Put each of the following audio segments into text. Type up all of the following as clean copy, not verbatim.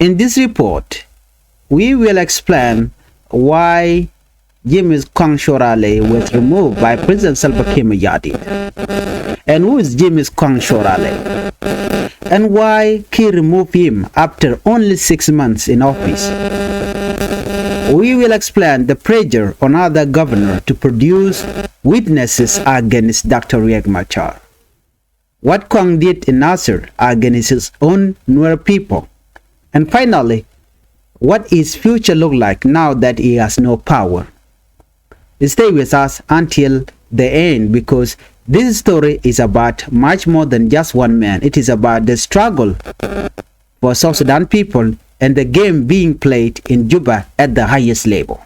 In this report, we will explain why James Koang was removed by President Salva Kiir Mayardit. And who is James Koang, and why Kiir removed him after only 6 months in office. We will explain the pressure on other governors to produce witnesses against Dr. Riek Machar. What Koang did in Nasser against his own Nuer people. And finally, what his future look like now that he has no power. Stay with us until the end, because this story is about much more than just one man. It is about the struggle for South Sudan people and the game being played in Juba at the highest level.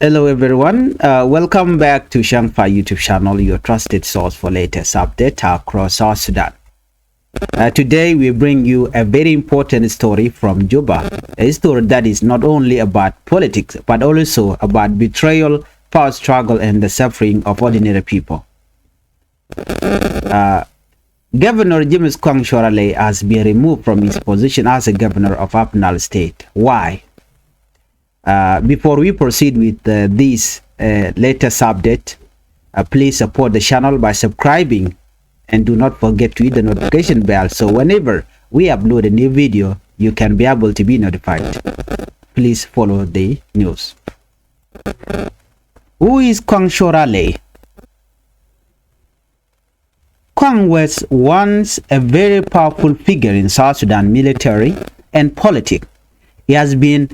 Hello everyone, welcome back to Changfied YouTube channel, your trusted source for latest updates across South Sudan. Today we bring you a very important story from Juba, a story that is not only about politics but also about betrayal, power struggle and the suffering of ordinary people. Governor James Koang has been removed from his position as a governor of Nile state. Why? Before we proceed with this latest update, please support the channel by subscribing and do not forget to hit the notification bell so whenever we upload a new video, you can be able to be notified. Please follow the news. Who is Koang? Koang was once a very powerful figure in South Sudan military and politics. He has been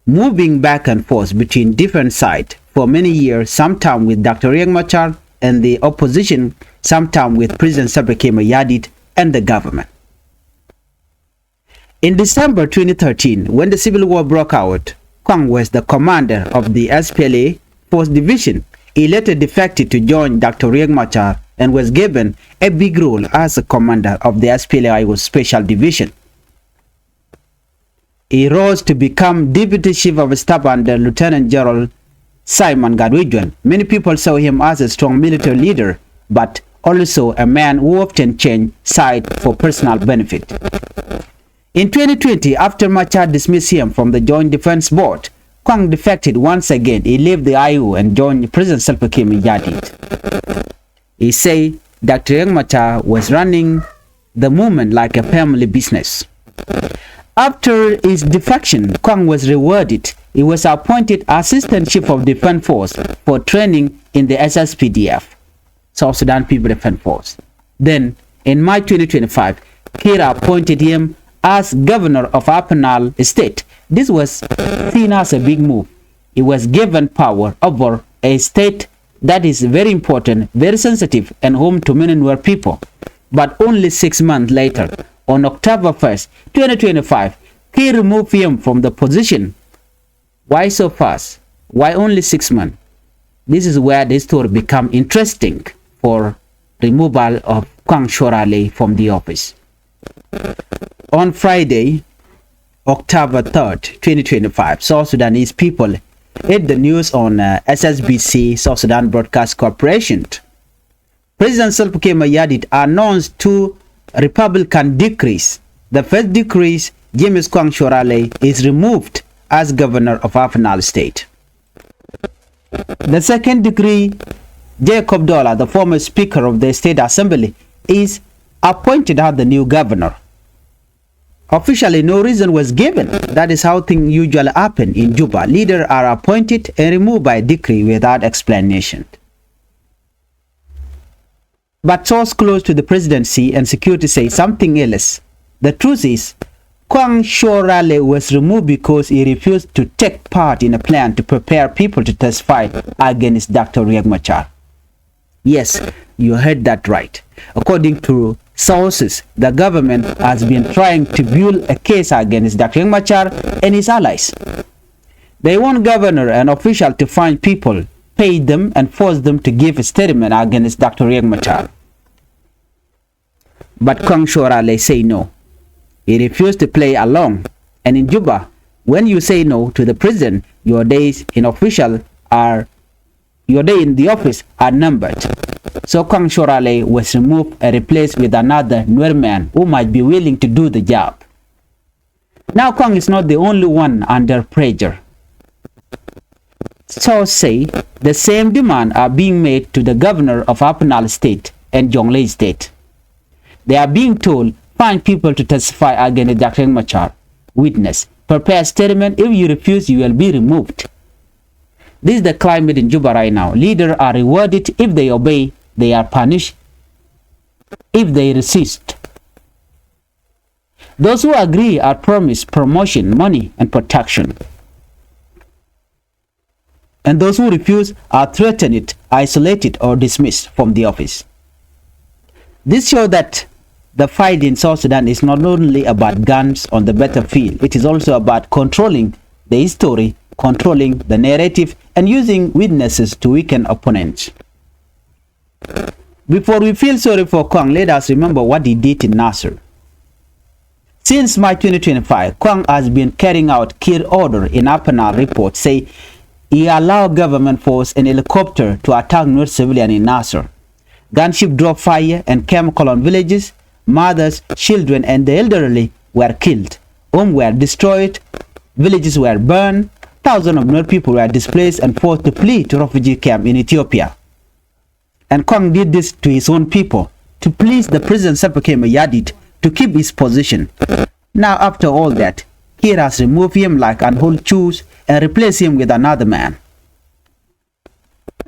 moving back and forth between different sides for many years, sometimes with Dr. Riek Machar and the opposition, sometimes with President Salva Kiir Mayardit and the government. In December 2013, when the civil war broke out, Koang was the commander of the SPLA 4th Division. He later defected to join Dr. Riek Machar and was given a big role as a commander of the SPLA Special Division. He rose to become Deputy Chief of Staff under Lieutenant General Simon Gadwijuan. Many people saw him as a strong military leader, but also a man who often changed sides for personal benefit. In 2020, after Machar dismissed him from the Joint Defense Board, Koang defected once again. He left the IU and joined President Salva Kiir Mayardit. He said Dr. Riek Machar was running the movement like a family business. After his defection, Koang was rewarded. He was appointed Assistant Chief of Defense Force for training in the SSPDF, South Sudan People Defense Force. Then, in March 2025, Kiir appointed him as Governor of Nile State. This was seen as a big move. He was given power over a state that is very important, very sensitive, and home to many Nuer people. But only 6 months later, on October 1st, 2025, Kiir removed him from the position. Why so fast? Why only 6 months? This is where the story becomes interesting for removal of Koang from the office. On Friday, October 3rd, 2025, South Sudanese people heard the news on SSBC, South Sudan Broadcast Corporation. President Salva Kiir Mayardit announced 2 Republican decrees. The first decree, James Koang is removed as governor of Nile state. The second decree, Jacob Dollar, the former speaker of the state assembly, is appointed as the new governor. Officially, no reason was given. That is how things usually happen in Juba. Leaders are appointed and removed by decree without explanation. But sources close to the presidency and security say something else. The truth is, Koang was removed because he refused to take part in a plan to prepare people to testify against Dr. Riek Machar. Yes, you heard that right. According to sources, the government has been trying to build a case against Dr. Riek Machar and his allies. They want governor and official to find people, pay them and force them to give a statement against Dr. Riek Machar. But Koang say no. He refused to play along. And in Juba, when you say no to the president, your days in the office are numbered. So Koang Shorale was removed and replaced with another Nuer man who might be willing to do the job. Now Koang is not the only one under pressure. Sources say the same demands are being made to the governor of Upper Nile State and Jonglei State. They are being told, find people to testify against Dr. Machar. Witness, prepare a statement. If you refuse, you will be removed. This is the climate in Juba right now. Leaders are rewarded if they obey. They are punished if they resist. Those who agree are promised promotion, money, and protection. And those who refuse are threatened, isolated, or dismissed from the office. This shows that the fight in South Sudan is not only about guns on the battlefield, it is also about controlling the history, controlling the narrative, and using witnesses to weaken opponents. Before we feel sorry for Koang, let us remember what he did in Nasser. Since March 2025, Koang has been carrying out Kiir order in Upper Nile report say he allowed government force and helicopter to attack Nuer civilian in Nasser. Gunship dropped fire and chemical on villages. Mothers, children, and the elderly were killed. Homes were destroyed. Villages were burned. Thousands of Nuer people were displaced and forced to flee to refugee camp in Ethiopia. And Koang did this to his own people to please the President Salva Kiir Mayardit to keep his position. Now after all that, Kiir has removed him like an old shoes and replaced him with another man.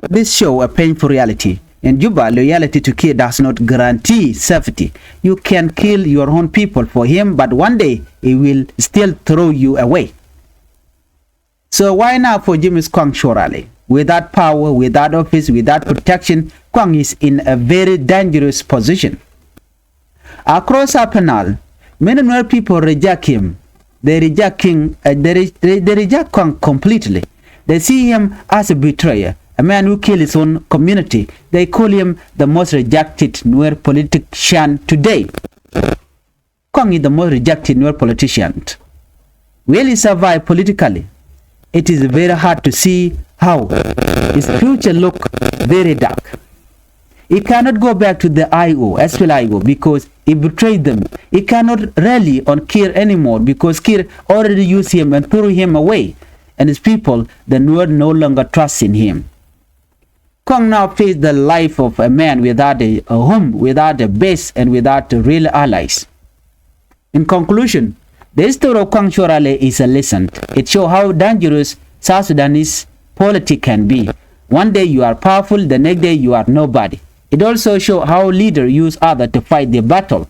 This shows a painful reality. In Juba, loyalty to Kiir does not guarantee safety. You can kill your own people for him, but one day he will still throw you away. So why now for James Koang Shorale? Without power, without office, without protection, Koang is in a very dangerous position. Across Upper Nile, many Nuer people reject him. They reject Koang completely. They see him as a betrayer, a man who killed his own community. They call him the most rejected Nuer politician today. Koang is the most rejected Nuer politician. Will he survive politically? It is very hard to see how his future looks very dark. He cannot go back to the SPLIO because he betrayed them. He cannot rally on Kiir anymore because Kiir already used him and threw him away. And his people, the Nuer, no longer trust in him. Koang now faces the life of a man without a home, without a base, and without real allies. In conclusion, the history of Koang Shorale is a lesson. It shows how dangerous South Sudanese politics can be. One day you are powerful, the next day you are nobody. It also shows how leaders use others to fight their battle.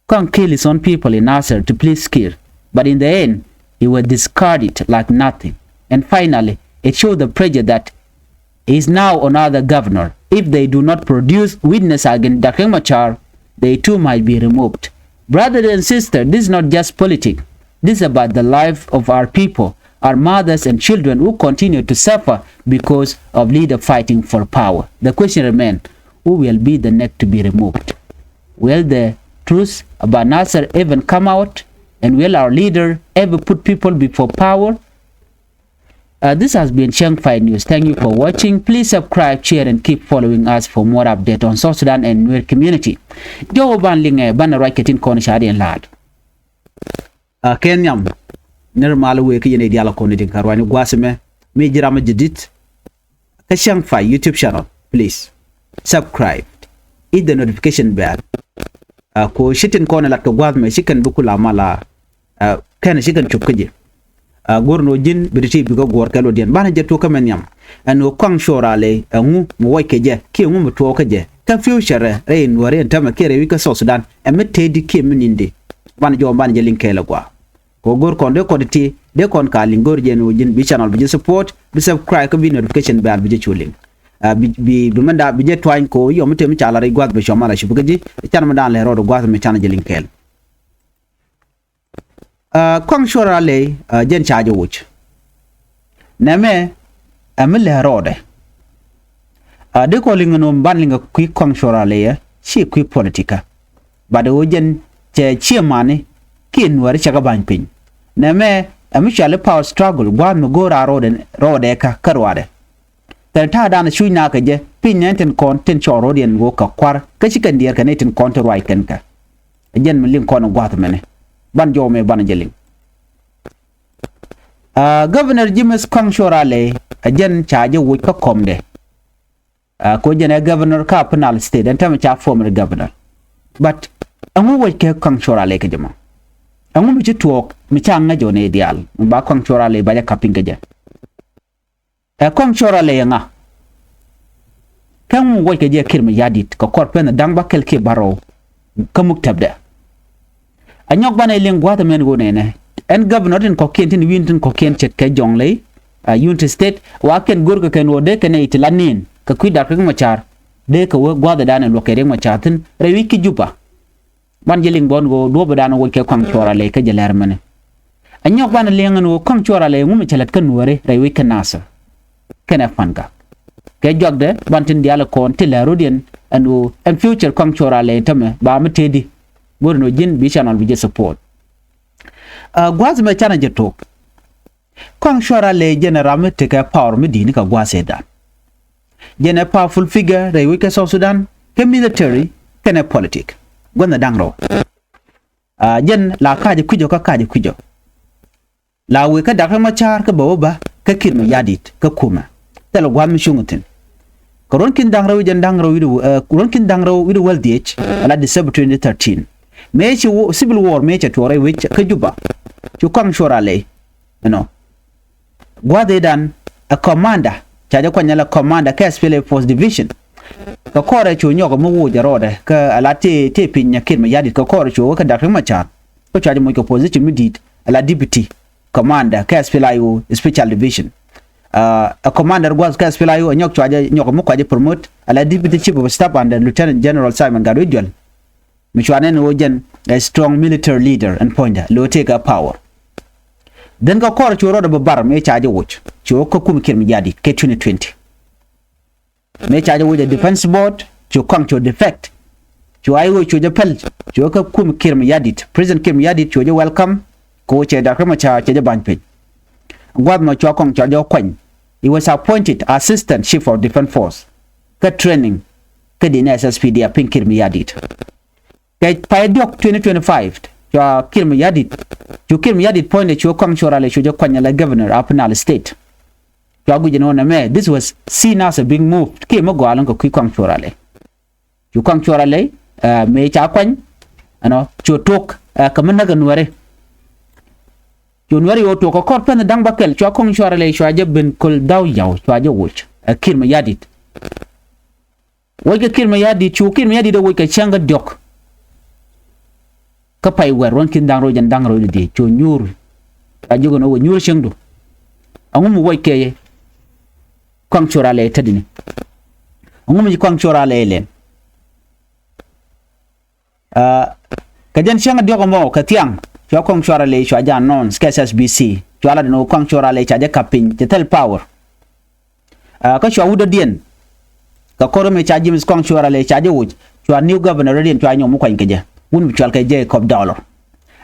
Koang killed his own people in Nasser to please Kiir, but in the end, he was discarded like nothing. And finally, it shows the pressure that is now on other governor. If they do not produce witness against Dr. Machar, they too might be removed. Brothers and sisters, this is not just politics. This is about the life of our people, our mothers and children who continue to suffer because of leaders fighting for power. The question remains, who will be the next to be removed? Will the truth about Nasser even come out? And will our leader ever put people before power? This has been Changfied News. Thank you for watching. Please subscribe, share, and keep following us for more updates on South Sudan and Nuer community. Joe Ban Linge, Ban Raketin Konishadi and Lad. Kenyam, Nirmal Wiki in a dialogue on it in Karwani Guasime, Majorama Jidit, a Changfied YouTube channel. Please subscribe, hit the notification bell. Ko shitin corner like a guasme, chicken bukula mala, chicken chukaji. Gorno jin biriti bigo gor kalo dien bana je to kamenyam anu Koang Shorale ngu mo keje ki ngu to keje ka future rein wore ntama kere wi ka South Sudan emete di ke mininde bana jo bana je linkela kwa ko gor kon de ko ti de kon ka lingor je no jin bi channel bi support bi subscribe ko bi notification bell bi je chuling bi manda bi je twine ko yo mete mi chala re gwat be shomala shi bugaji channel dan le rodo gwat me channel je linkel Koang Shorale jen charge wuch neme amile rode de calling no banling quick Koang Shorale she quick politica but the jen che chairman kin wari chaga banpin neme amishale power struggle gwan no gora rode ka karwade แต่ถ้าดานช่วยนาก็จะพี่เนี่ยถึงคอนถึงชอรเดียนโวกับควาก็ชิกันเดียร์กันเนี่ยถึงคอนจะไรกันกะยันมันเลี้ยงคอนกว่าทำไมเนี่ยบ้านโยมบ้านเจลิงGovernor James Koang Shoraleยันชาจะวุฒิก็คอมเดก็ยันGovernorข้าพนัลสเตทนั่นทำให้ชา former Governor but อังวุฒิแค่Koang Shoraleก็จะมาอังวุฒิจะถูกไม่ช่างง่ายจนเดียลมันบ้าKoang Shoraleบ้าจะขับพิงก็จะKoang Shoraleยังkan mu wajka je kirma yadit ko korpen dang bakel ke baro kamuk tabda anyok bana lengwa ta men go nene en governor din ko kentin wintin ko ken chet ke jonglei unity state wa ken gurga ken wode ken itlanin ka kuidar ko machar de ko gwa da dana lokere machatin rewi ki juba ban jeling bon go do ba dana wajka Koang Shorale ka jelar mane anyok bana lengan Koang Shorale mu chalat kan wore rewi ken nasa ken afanga ke jogde bantin diala kon tila rodian and future Koang Shorale tame ba matedi borno jin bi channel bi support gwaz me chana jetok Koang Shorale general take power medini ka gwaseda jene powerful figure re wike South Sudan ke military ke politic gonna dangro jen la kaje kujo ka kaje kujo la we ka dakha machar ka boba ka kirma yadit ka kuma telo gwam shungutin Koron kin dangro jan dangro koron kin dangro widu waldh ala December 2013 mechi civil war mechi tore which kajuba to Koang Shorale gwade dan a commander chaja kwanyala commander ka SPLA force division ka kore chu nyogo mu wuja rode ka ala te pinya kirma yadit ka kore chu ka dakri machar ko chaja mo ko position midit ala deputy commander ka SPLA special division a commander was ka SPLA nyok chaja nyoko mu kwaje promote ala deputy chief of staff and lieutenant general Simon Gadwidwal michwane no jen a strong military leader and pointer lo take a power then ka kore chu rode babar me chaja wuch chu ko kum kirma yadit ke 2020 me charge with the defense board to come to defect to I go to the pel to ka kum kirma yadit president kirma yadit to the welcome ko che da kama cha che ban pin gwad ma cho kong cha jo kwen he was appointed assistant chief of defense force ka training ka din SSPD a pin kirma yadit ka pa dok 2025 to kirma yadit point to Koang Shorale to jo kwen la governor of Nile state this was seen as a big move ke mo gwalan ko Koang Shorale Koang Shorale me cha kwan cho tok kamana ganware jonware yo to ko korpen dang bakel cho Koang Shorale cho aje ben kol daw yaw cho aje wuch kirma yadit woge kirma yadit cho kirma yadit wo ke changa dok ka pai wer ron kin dang ro jan dang ro di cho nyur aje go no nyur chengdo angum wo ke Koang Shorale tadini ngum Koang Shorale len kajan changa diogo mo katiang cho Koang Shorale cho aja non SSBC cho ala no Koang Shorale cha ja kapin tel power ka cho wudo dien ka koro me cha James Koang Shorale cha ja wuj cho new governor dien cho anyo mo kwan keja wun cho ka je $1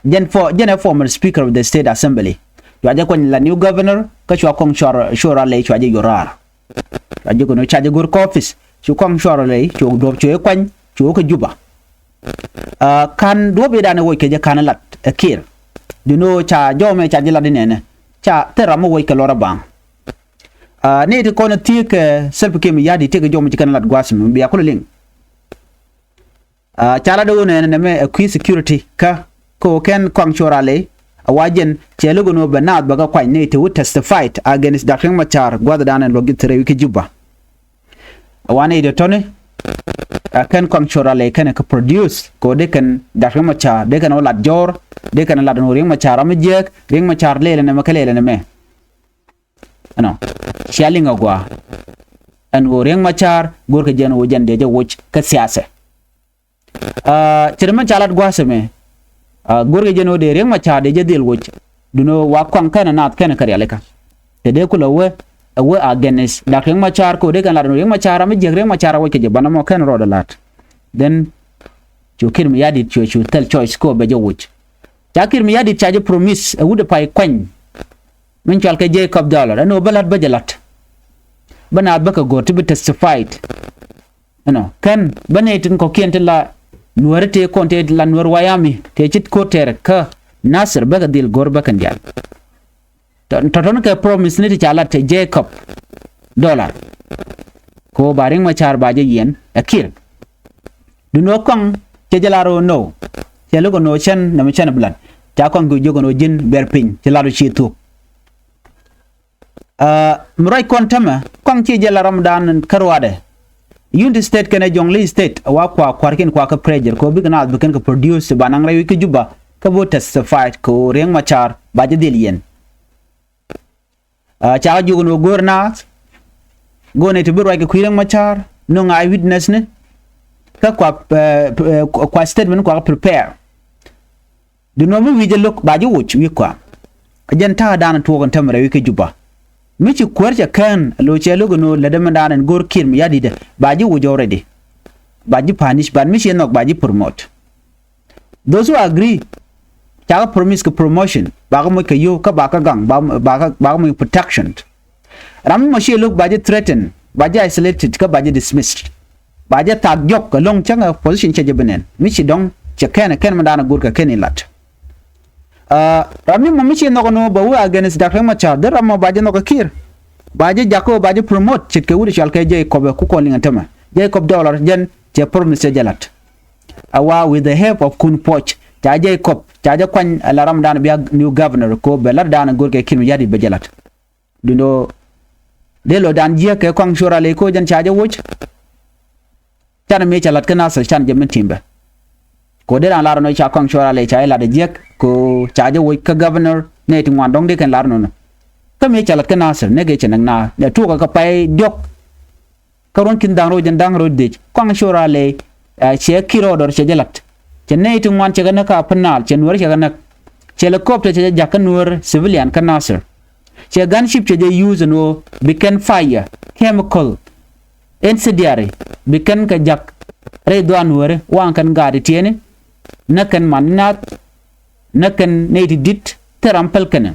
jen former speaker of the state assembly cho aja kwan la new governor ka cho Koang Shorale cho aja yorar aja ko no chaja gur ko office chu Koang Shorale chu do chu kwan chu ko juba kan do be dana wo ke je kan lat Kiir dino cha jome cha jila dinene cha teramo wo ke lora bang ne de ko na tik self ke mi yadi te ke jome kan lat gwasum bi akolo ling cha la do ne me qui security ka ko ken Koang Shorale awajen chelugo no banat baga kwa ne to testify against Dr. Machar gwada dana logitre wiki juba awane de tone kan Koang Shorale kan ka produce ko de kan Dr. Machar de kan olat jor de kan lat no ring Machar am jek ring Machar lele ne makalele ne me shaling agwa an go ring Machar gor ka jen wo jande je woch ka siyasa chirman chalat gwaseme gorge jeno de reng Machar de jedil woch duno wa Koang kana nat kana kare aleka te de kula we against da reng Machar ko de kan la reng Machar am je reng Machar wo ke je banamo kan ro lat then chokir mi yadi chu tel choice ko be je woch chakir mi yadi chaje promise wude pay kwan min chal ke je $1 no balat bajalat bana baka go to be testified kan bane tin ko kente la nuarte konte la nur wayami te chit ko ter ka nasir baka dil gor baka ndial ton ka promise ni chala te Jacob dollar ko baring machar baje yen akir duno kong che jalaro no che logo no chen na machana blan ta kong gu jogo no jin berpin che laro chi tu murai kontama kong che jalaram dan karwade Unity state kana jongli state wa kwa kwarkin kwa ka pressure ko bigna bikan ka produce banang rawi ka juba ka bo testified ko reng machar baje dilien cha jugo no gorna gone to biro ka kuireng machar no ngai witness ne ka kwa statement kwa prepare du no mi wije lok baje wuch wi kwa ajan ta dana to kan tamre wi ka juba michi kwarja kan lo che logo no la dama danan gor kirm yadi de baji wujo already baji punish ban michi nok baji promote those who agree ta promise ka promotion baga mo ka yo ka baka gang baga mo protection ram mo she look baji threaten baji isolated ka baji dismissed baji tag jok ka long changa position che jebenen michi dong che kan madana gor ka kenilat Rami mamichi no no bawu against Dr. Machar der amma baje no Kiir baje jako baje promote chitke wuri shalke Jacob ku ko linga tama Jacob dollar jen che promise jalat awa with the help of Kun Poch ta Jacob ta ja kwan alaram dan biya new governor ko belar dan gorke kin yadi be jalat dundo delo dan je ke kwang shora le ko jen cha ja wuch tan me chalat kana sa chan jemen timbe ko de la no cha kwang shora le cha la de jek ko chaja wo ka governor ne ti ngwan dong de kan lar no ka me chalat ka nasir ne ge chen na ne tu ka pai diok ka ron kin dang ro jen dang ro de kwang shora le che kiro dor che jalat chen ne ti ngwan che ga na ka panal chen wor che ga na helicopter che ja kan wor civilian ka nasir che gunship che je use no beacon fire chemical incendiary beacon ka jak re doan wor wan kan ga de tiene na kan manat nakan ne dit terampel kana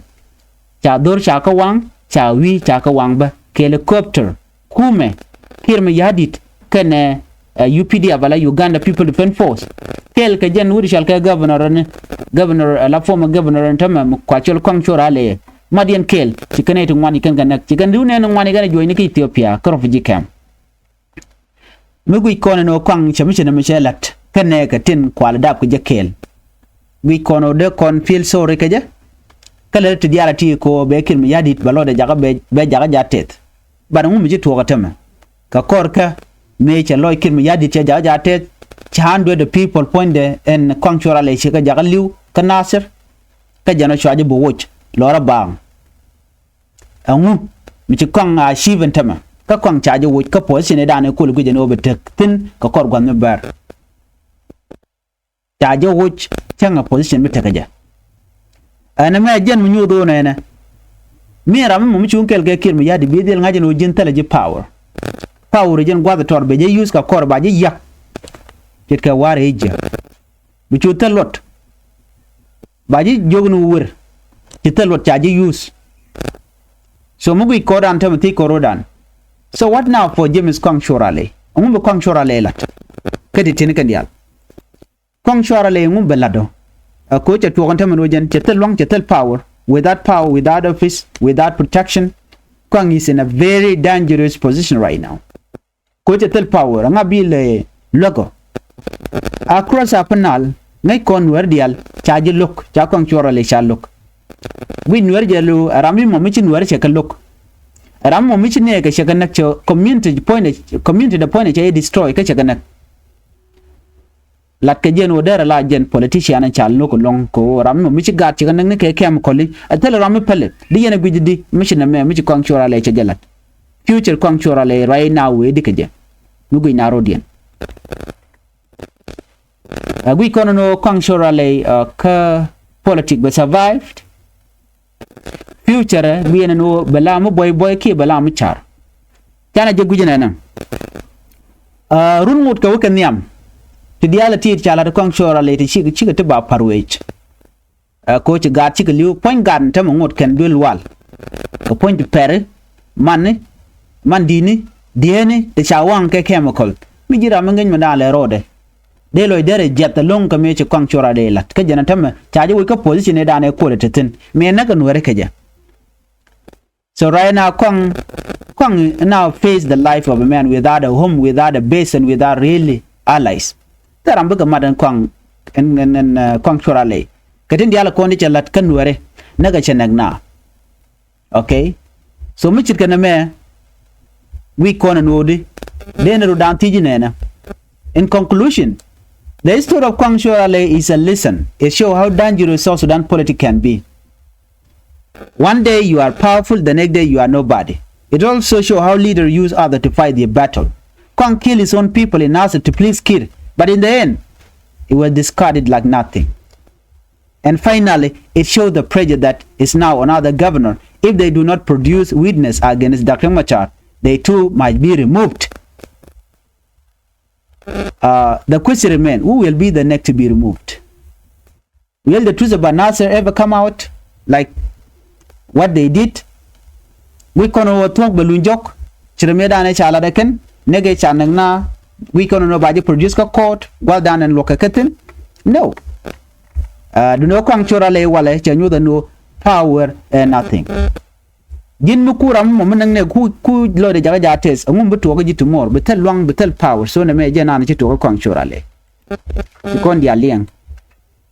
cha dor cha ka wang cha wi cha ka wang ba helicopter kume kirme yadit kana UPD avala Uganda People Defense Force kel ka jan wuri shal ka governor la former governor tama kwa chol kwang chora le madian kel tikane to ngani kan ganak tikan du ne ngani gana join ki Ethiopia ka refugee camp mugui kono no kwang chamiche na michelat kana ka tin kwala dab ku jakel we kono de kon feel sorry kaje kala to diarati ko be kin mi yadit balode jaga be jaga jatet bana mu mi to gatama ka korka me che loy kin mi yadit jaga jatet chando the people point de en control che ka jaga liu ka nasir ka jano chwaje bo woch lora bang angu mi ci kwang a shiven tama ka kwang chaje woch ka position e dane ko lu guje no be tin ka kor gwan me bar chaje woch changa position mi takaja ana me jen mu nyudo na mi ram mu ci unkel ke kir mi yadi bidel ngaje no jin tala ji power jen gwa tor be je use ka kor ba je yak ket ka ware hija bu ci talot ba ji jognu wur ci talot chaje use so mu ko dan tamati korodan so what now for James Kwang Shorale be Kwang Shorale lat kedi tin kan dial Kwang Shorale ngum belado ko cha to kan tamano jen chetel long chetel power, without office, without protection. Koang is in a very dangerous position right now. Ko chetel power nga bile logo across apanal ngai kon wer dial chaje look cha Kwang Shorale cha look win wer jelu rami mo michin wer che look ram mo michin ne ka che kan cho community the point che destroy ka che kan lat ke jen odera la jen politician cha look long ko ram mo michi gat che kan ne ke kem koli atel ram pele di yene gudi michin me michi Kwang Shorale che jalat future Kwang Shorale right now we dikeje nugu na rodien we kono Kwang Shorale ka politic be survived future we no balamu boy ke balamu char kana je gujina nan run mut ka wakan yam ti diala ti chala Kwang Shorale ti chi ta ba parwech ko ti gat chi liu point gan ta ngot ken dul wal ko point per man mandini dieni te chawang ke chemical mi jira mangen manale rode de loy dere jet long ka me che kwang chora de lat ka jana tam chaji wi ka position e dane ko de tin me na ka nuere ka ja. So right now Koang now face the life of a man without a home, without a base, and without really allies. There am buka madan Koang and Koang chora le katin diala kondi cha lat kan nuere naga chenag na. Okay, so michit kana me we kona nodi dena ru dan tijinena. In conclusion, the history of Koang Chorale is a lesson. It shows how dangerous South Sudan politics can be. One day you are powerful, the next day you are nobody. It also shows how leaders use others to fight their battle. Koang killed his own people in answer to please Kiir, but in the end, it was discarded like nothing. And finally, it shows the pressure that is now on other governors. If they do not produce witness against Dr. Machar, they too might be removed. The question remains, who will be the next to be removed? Will the truth about Nasser ever come out like what they did? We kono talk balunjok chirmeda ne chala deken nege chanagna we kono no baji produce ka court well done and lokakatin. No. Do no Koang Chorale wale chanyu the no power and nothing. Jin mukuram mo menang ne ku lo de jaga jates ngum betu ko jitu mor betel luang betel power so ne me jena ne jitu ko Koang Chorale kon dia liang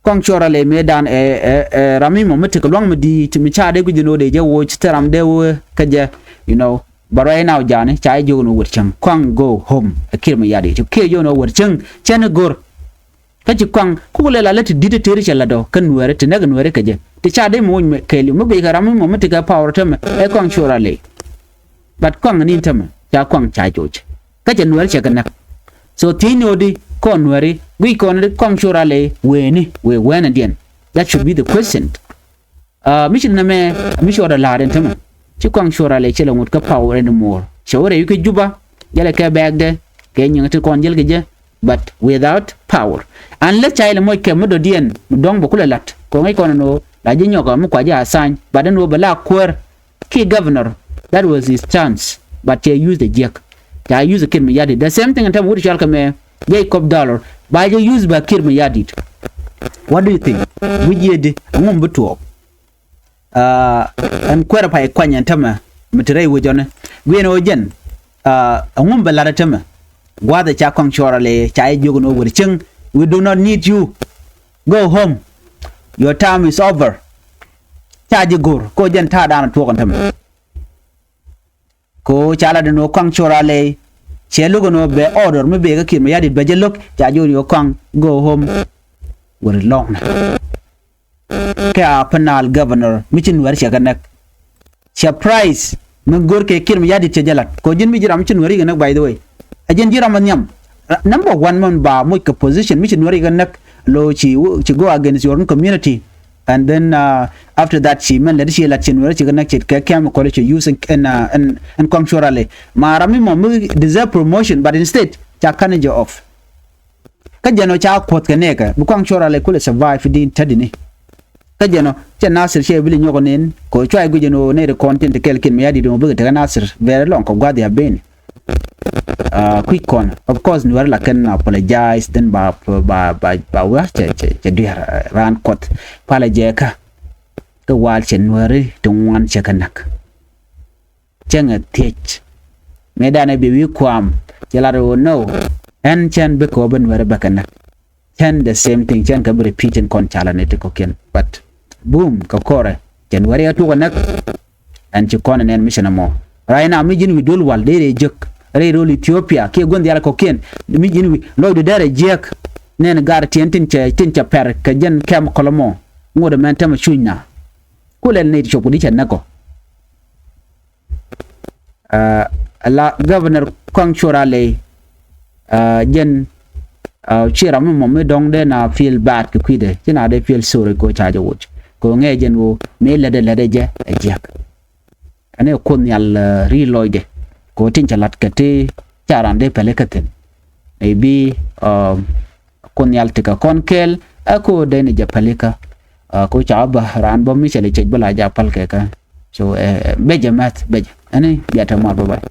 Koang Chorale me dan rami mo mete ko luang me di mi cha de gujino de je wo chiteram de wo kaje you know barai now jane chai jo no wurchang Koang go home akir me yadi to ke jo no wurchang chen gor kaji Koang ku le la lati dite teri chala do kan nuere te naga nuere kaje te cha de mo keli mo be garami mo mete ga power tem e Koang Chorale but Koang ni tem cha Koang cha joj kaje nuere cha kana so tino di kon nuere we kon Koang Chorale we when again that should be the question mission na me mission da la den tem chi Koang Chorale chela ngut ka power anymore chore yu ke juba yala ka bag de ke nyang te kon jel ke je but without power unless child mo ke mo do dien dong bokula lat ko ngai kono no la jinyo ko mo kwaja assign but no bala kwer key governor that was his chance but he used the jack I use the Kiir Mayadi the same thing in term would shall come Jacob dollar by the use by Kiir Mayadi. What do you think we did ngum betu and kwera pa kwanya tama mutrai wujone we no jen ngum bala tama gwada cha Koang Chorale cha jogo no wurching we do not need you go home your time is over chaji gor ko jen ta dana to kon tam ko chala de no Koang Chorale che lugo no be order me be ga Kiir Mayadi be jelok cha jo yo Koang go home wor long ka penal governor michin war cha ganak surprise me gor ke Kiir Mayadi che jalat ko jin mi jiram chin wari ganak by the way ajen jiram nyam number 1 man ba mo ka position mission wari ganak lo chi go against your own community and then after that she man let she la chin wari ganak che ka kam college using and Koang Chorale marami mo deserve promotion but instead cha kanaje off kajano cha kwot kaneka bu Koang Chorale kule survive din tadini kajano cha Nasir she bili nyoko nen ko chwa gujeno ne the content kel Kiir Mayadi do bu ta Nasir very long ko gwadi abeni quick one of course you are like can apologize then ba wa che dia ran kot pala jeka ka wal chen wari tungwan chekanak chenga tech medane be wi kwam jelaro no en chen be ko ben wari bakanak chen the same thing chen ka repeat and kon chala ne ko ken but boom ka kore chen wari atu kanak and chikon en mission mo right now mi jin wi dul wal de jek Rero Ethiopia ke gondi ala koken mi jinwi lo de dare jek nen gar tintin cha per ka jen kem kolomo ngoda men tama chunya kulen ne choku di nako la governor Koang Chorale jen chira mo me dong de na feel bad ke kwide jina de feel sorry ko cha jo ko nge jen wo me le de je jek ane kon yal reloide ko tin chalat kete charande pelekaten maybe kon yaltika konkel ako dene japaleka ko chaba ran bo mi chele chej bala japal keka so beje mat beje ani biata mar bye.